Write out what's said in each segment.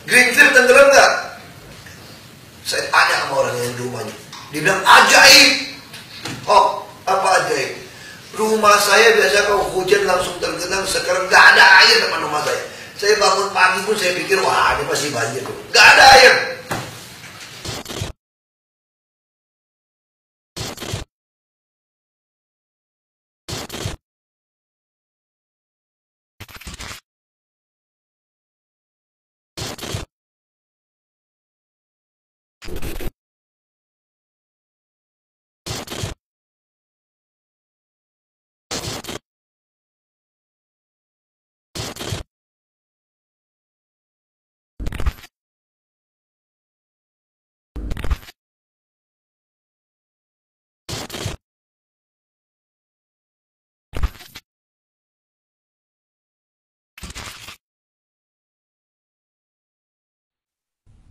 Greenfield tenggelam nggak? Saya tanya sama orang yang di rumahnya. Dia bilang ajaib. Oh, apa ajaib? Rumah saya biasa kalau hujan langsung tergenang, sekarang nggak ada air depan rumah saya. Saya bangun pagi pun saya pikir, wah ini pasti banjir. Nggak ada air.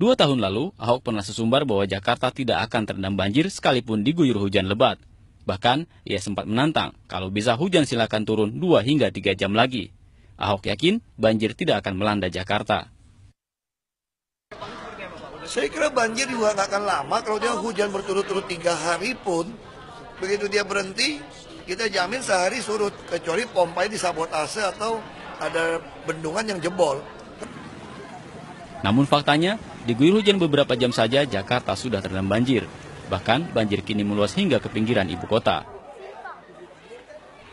Dua tahun lalu, Ahok pernah sesumbar bahwa Jakarta tidak akan terendam banjir sekalipun diguyur hujan lebat. Bahkan, ia sempat menantang, kalau bisa hujan silakan turun 2 hingga 3 jam lagi. Ahok yakin banjir tidak akan melanda Jakarta. Saya kira banjir juga nggak akan lama kalau dia hujan berturut-turut 3 hari pun. Begitu dia berhenti, kita jamin sehari surut. Kecuali pompanya disabotase atau ada bendungan yang jebol. Namun faktanya, diguyur hujan beberapa jam saja Jakarta sudah terendam banjir. Bahkan banjir kini meluas hingga ke pinggiran ibu kota.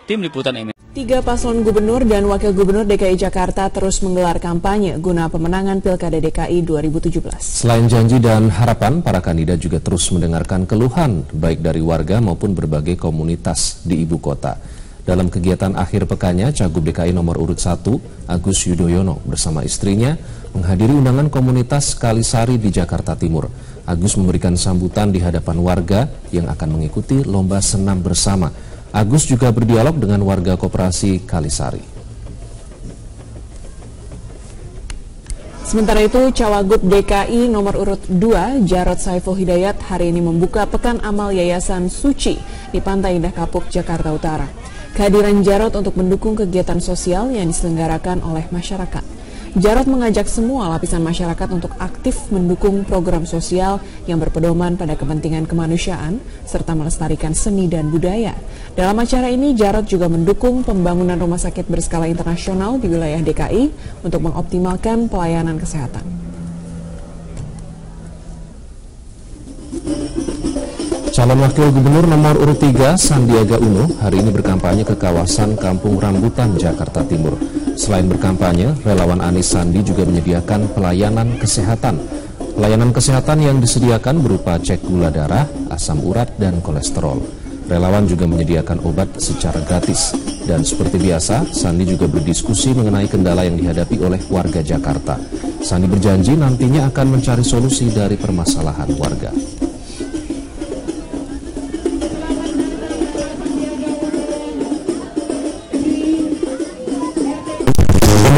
Tim Liputan MNC. 3 paslon gubernur dan wakil gubernur DKI Jakarta terus menggelar kampanye guna pemenangan Pilkada DKI 2017. Selain janji dan harapan, para kandidat juga terus mendengarkan keluhan baik dari warga maupun berbagai komunitas di ibu kota. Dalam kegiatan akhir pekannya, Cagup DKI nomor urut 1, Agus Yudhoyono bersama istrinya menghadiri undangan komunitas Kalisari di Jakarta Timur. Agus memberikan sambutan di hadapan warga yang akan mengikuti lomba senam bersama. Agus juga berdialog dengan warga koperasi Kalisari. Sementara itu, Cawagup DKI nomor urut 2, Jarod Saiful Hidayat hari ini membuka Pekan Amal Yayasan Suci di Pantai Indah Kapuk, Jakarta Utara. Kehadiran Jarod untuk mendukung kegiatan sosial yang diselenggarakan oleh masyarakat. Jarod mengajak semua lapisan masyarakat untuk aktif mendukung program sosial yang berpedoman pada kepentingan kemanusiaan serta melestarikan seni dan budaya. Dalam acara ini, Jarod juga mendukung pembangunan rumah sakit berskala internasional di wilayah DKI untuk mengoptimalkan pelayanan kesehatan. Calon Wakil Gubernur nomor urut 3, Sandiaga Uno, hari ini berkampanye ke kawasan Kampung Rambutan, Jakarta Timur. Selain berkampanye, relawan Anies Sandi juga menyediakan pelayanan kesehatan. Pelayanan kesehatan yang disediakan berupa cek gula darah, asam urat, dan kolesterol. Relawan juga menyediakan obat secara gratis. Dan seperti biasa, Sandi juga berdiskusi mengenai kendala yang dihadapi oleh warga Jakarta. Sandi berjanji nantinya akan mencari solusi dari permasalahan warga.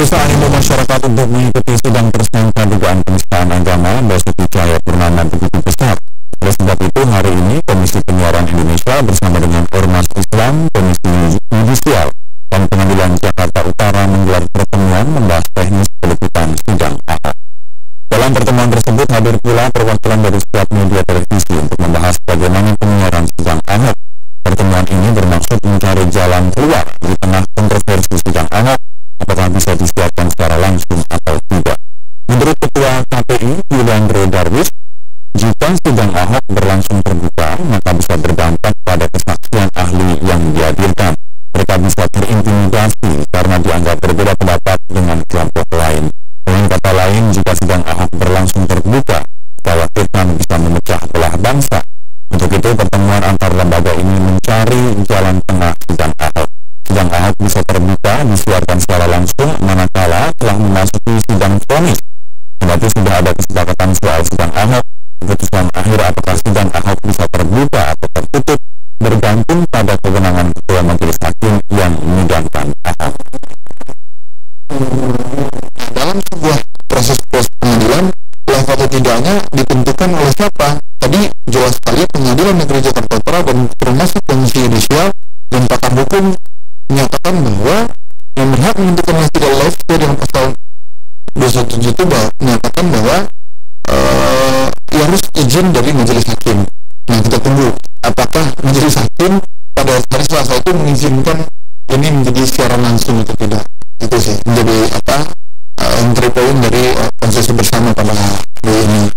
Pemirsa imbau masyarakat untuk mengikuti sidang tersangka dugaan penistaan agama Basuki Cahayapurnama begitu besar. Oleh sebab itu, hari ini Komisi Penyiaran Indonesia bersama dengan Ormas Islam, Komisi Yudisial, dan Pengadilan Jakarta Utara menggelar pertemuan membahas teknis peliputan sidang Ahok. Dalam pertemuan tersebut hadir pula perwakilan dari setiap media televisi untuk membahas bagaimana penyiaran sidang Ahok. Pertemuan ini bermaksud mencari jalan keluar di tengah kontroversi sidang Ahok. Apakah bisa disiarkan secara langsung atau tidak? Menurut Ketua KPI, Yuliandre Darwis, jika sidang Ahok berlangsung terbuka, maka bisa berdampak pada kesaksian ahli yang dihadirkan. Mereka bisa terintimidasi karena dianggap berbeda pendapat dengan kelompok lain. Dengan kata lain, jika sidang Ahok berlangsung terbuka, dikhawatirkan bisa memecah belah bangsa. Untuk itu, pertemuan antar lembaga ini mencari jalan tengah sidang Ahok. Sidang Ahok bisa terbuka, disiarkan secara langsung, manakala telah memasuki sidang vonis. Berarti sudah ada kesepakatan soal sidang Ahok. Keputusan akhir apakah sidang Ahok bisa terbuka atau tertutup bergantung pada kewenangan Ketua Majelis Hakim yang menyidangkan Ahok. Dalam sebuah proses pengadilan, level atau tidaknya ditentukan oleh siapa? Tadi jelas sekali Pengadilan Negeri Jakarta Utara dan termasuk Komisi Yudisial dan pakar hukum menyatakan bahwa yang berhak menentukan hasil adalah sesuai dengan pasal 217 Konstitusi itu menyatakan bahwa ya harus izin dari majelis hakim. Nah, kita tunggu apakah majelis hakim pada hari Selasa itu mengizinkan ini menjadi siaran langsung atau tidak. Itu sih menjadi entry point dari konsensus bersama pada hari ini.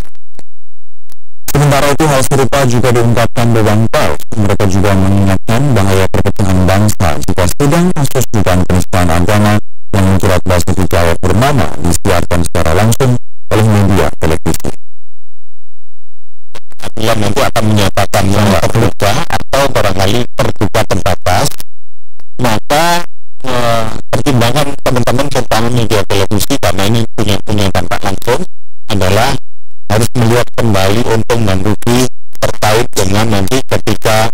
Sementara itu hal serupa juga diungkapkan Dewan Pers. Mereka juga mengingatkan bahaya perpecahan bangsa jika sidang kasus dugaan penistaan agama yang menjerat Basuki Cahayapurnama disiarkan secara langsung oleh media televisi. Yang nanti akan menyatakan terbuka atau barangkali terbuka terbatas, maka pertimbangan teman-teman tentang media televisi karena ini punya dampak langsung adalah harus melihat kembali untung dan rugi terkait dengan nanti ketika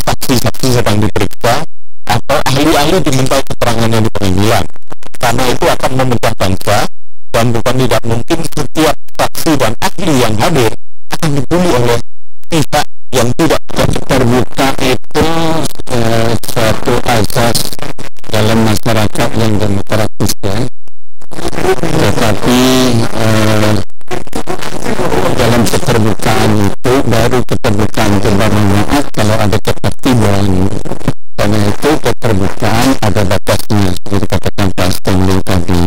saksi-saksi sedang diperiksa atau ahli-ahli diminta keterangannya di pengadilan, karena itu akan memecah bangsa dan bukan tidak mungkin setiap saksi dan ahli yang hadir akan dibully oleh pihak yang tidak terbuka. Itu suatu azas dalam masyarakat yang demokratis ya, tetapi dalam keterbukaan itu baru keterbukaan bermanfaat kalau ada ketertiban. Karena itu keterbukaan ada batasnya, seperti katakan Pak Stanley tadi.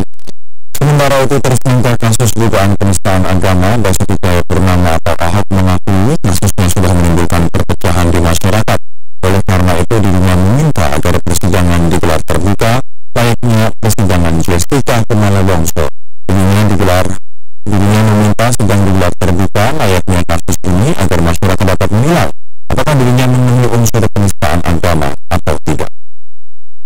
Sementara itu tersangka kasus dugaan penistaan agama Basuki Cahayapurnama atau Ahok mengakui kasusnya sudah menimbulkan perpecahan di masyarakat. Oleh karena itu dirinya meminta agar persidangan digelar terbuka layaknya persidangan Jessica Kumala Wongso. Dirinya meminta sidang digelar terbuka layaknya kasus ini agar masyarakat dapat menilai apakah dirinya memenuhi unsur penistaan agama atau tidak.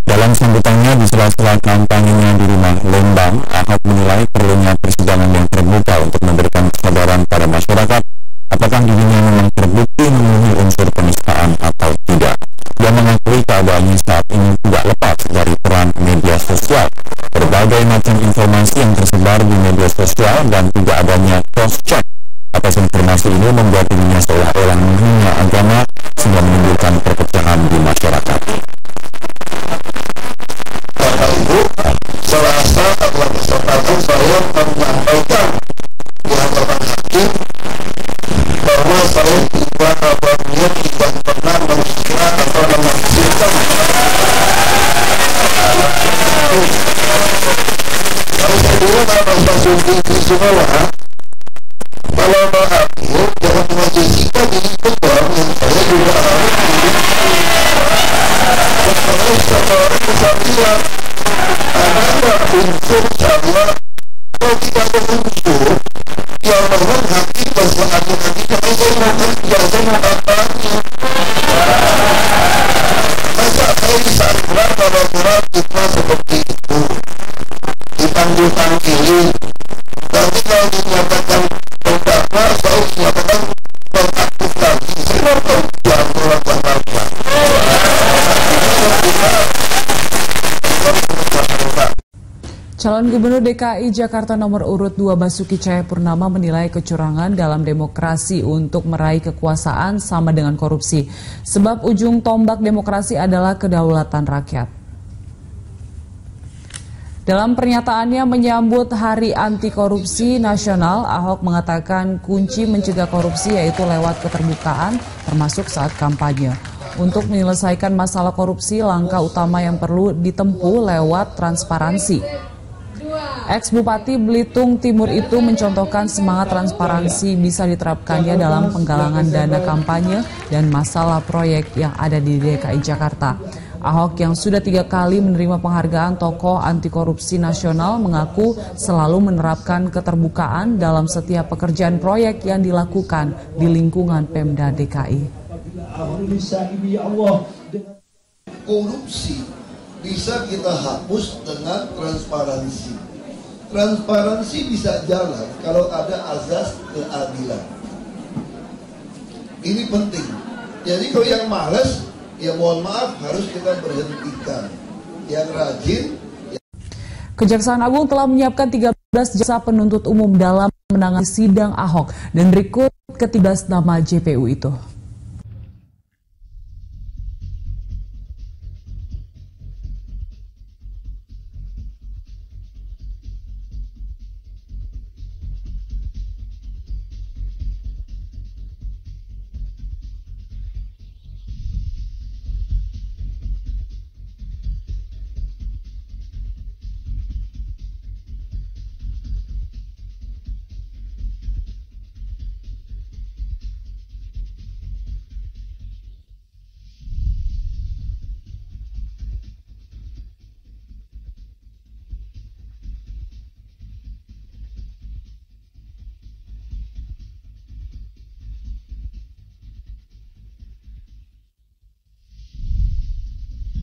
Dalam sambutannya di sela-sela kampanyenya di rumah Lembang, Ahok menilai perlunya persidangan yang terbuka untuk memberikan kesadaran pada masyarakat apakah dirinya memang terbukti memenuhi unsur penistaan atau tidak. Dia mengakui keadaannya saat ini tidak lepas dari peran media sosial. Berbagai macam informasi yang tersebar di media sosial dan tidak adanya cross-check atas informasi ini membuat dirinya seolah-olah menghina agama sehingga menimbulkan perpecahan di masyarakat. Karena itu, Selasa adalah kesempatan saya menyampaikan di hadapan hakim bahwa saya tidak pernah mengira atau memaksudkan kalau saya dulu kalau Basuki di Sumawa kalau mengaku jangan mengajukan di ketua yang saya juga harus kesatuan ada unsur sama kalau tidak ada unsur yang memang hakim bahwa hati-hati kalau saya mau biasa mengatakannya masa saya disandra kalau berat kita seperti itu dipanggil-panggili nanti kalau dinyatakan terdakwa saya dinyatakan teraktif lagi saya mau tahu jangan melakukan apa. Calon Gubernur DKI Jakarta nomor urut 2 Basuki Cahayapurnama menilai kecurangan dalam demokrasi untuk meraih kekuasaan sama dengan korupsi. Sebab ujung tombak demokrasi adalah kedaulatan rakyat. Dalam pernyataannya menyambut Hari Anti Korupsi Nasional, Ahok mengatakan kunci mencegah korupsi yaitu lewat keterbukaan termasuk saat kampanye. Untuk menyelesaikan masalah korupsi, langkah utama yang perlu ditempuh lewat transparansi. Ex-Bupati Belitung Timur itu mencontohkan semangat transparansi bisa diterapkannya dalam penggalangan dana kampanye dan masalah proyek yang ada di DKI Jakarta. Ahok yang sudah 3 kali menerima penghargaan tokoh anti korupsi nasional mengaku selalu menerapkan keterbukaan dalam setiap pekerjaan proyek yang dilakukan di lingkungan Pemda DKI. Korupsi bisa kita hapus dengan transparansi. Transparansi bisa jalan kalau ada azas keadilan. Ini penting. Jadi kalau yang malas, ya mohon maaf harus kita berhentikan. Yang rajin. Kejaksaan Agung telah menyiapkan 13 jasa penuntut umum dalam menangani sidang Ahok dan berikut ke-13 nama JPU itu.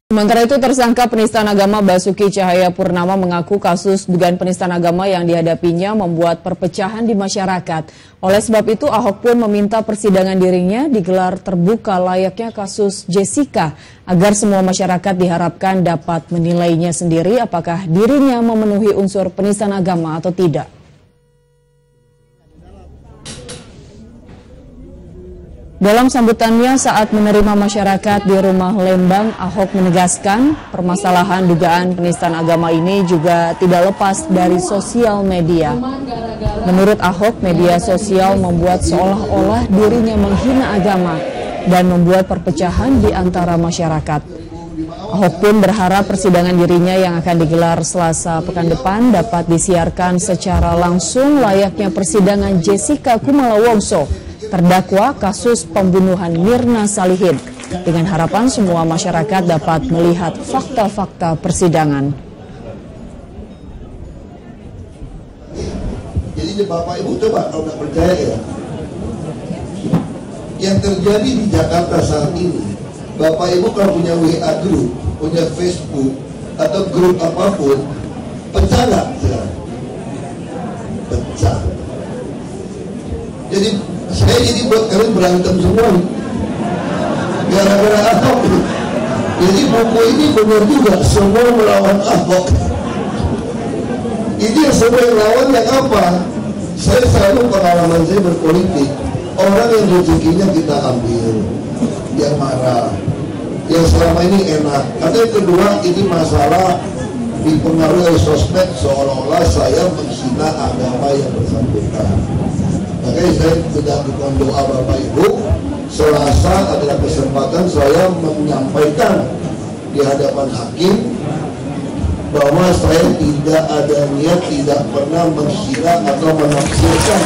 Sementara itu, tersangka penistaan agama Basuki Cahayapurnama mengaku kasus dugaan penistaan agama yang dihadapinya membuat perpecahan di masyarakat. Oleh sebab itu, Ahok pun meminta persidangan dirinya digelar terbuka layaknya kasus Jessica, agar semua masyarakat diharapkan dapat menilainya sendiri apakah dirinya memenuhi unsur penistaan agama atau tidak. Dalam sambutannya saat menerima masyarakat di Rumah Lembang, Ahok menegaskan permasalahan dugaan penistaan agama ini juga tidak lepas dari sosial media. Menurut Ahok, media sosial membuat seolah-olah dirinya menghina agama dan membuat perpecahan di antara masyarakat. Ahok pun berharap persidangan dirinya yang akan digelar Selasa pekan depan dapat disiarkan secara langsung layaknya persidangan Jessica Kumala Wongso, terdakwa kasus pembunuhan Mirna Salihin, dengan harapan semua masyarakat dapat melihat fakta-fakta persidangan. Jadi Bapak Ibu coba kalau nggak percaya ya, yang terjadi di Jakarta saat ini, Bapak Ibu kalau punya WA group, punya Facebook atau grup apapun, pecah nggak sekarang? Pecah. Jadi saya buat kalian berantem semua nih, gara-gara Ahok. Jadi buku ini benar juga, semua melawan Ahok. Ini yang semua yang lawan yang apa? Saya selalu pengalaman saya berpolitik, orang yang rezekinya kita ambil, yang marah, yang selama ini enak. Atau yang kedua, ini masalah dipengaruhi oleh sosmed seolah-olah saya menghina agama yang bersangkutan. Makanya saya sedang doa Bapak Ibu, Selasa adalah kesempatan saya menyampaikan di hadapan hakim bahwa saya tidak ada niat, tidak pernah menghina atau menafsirkan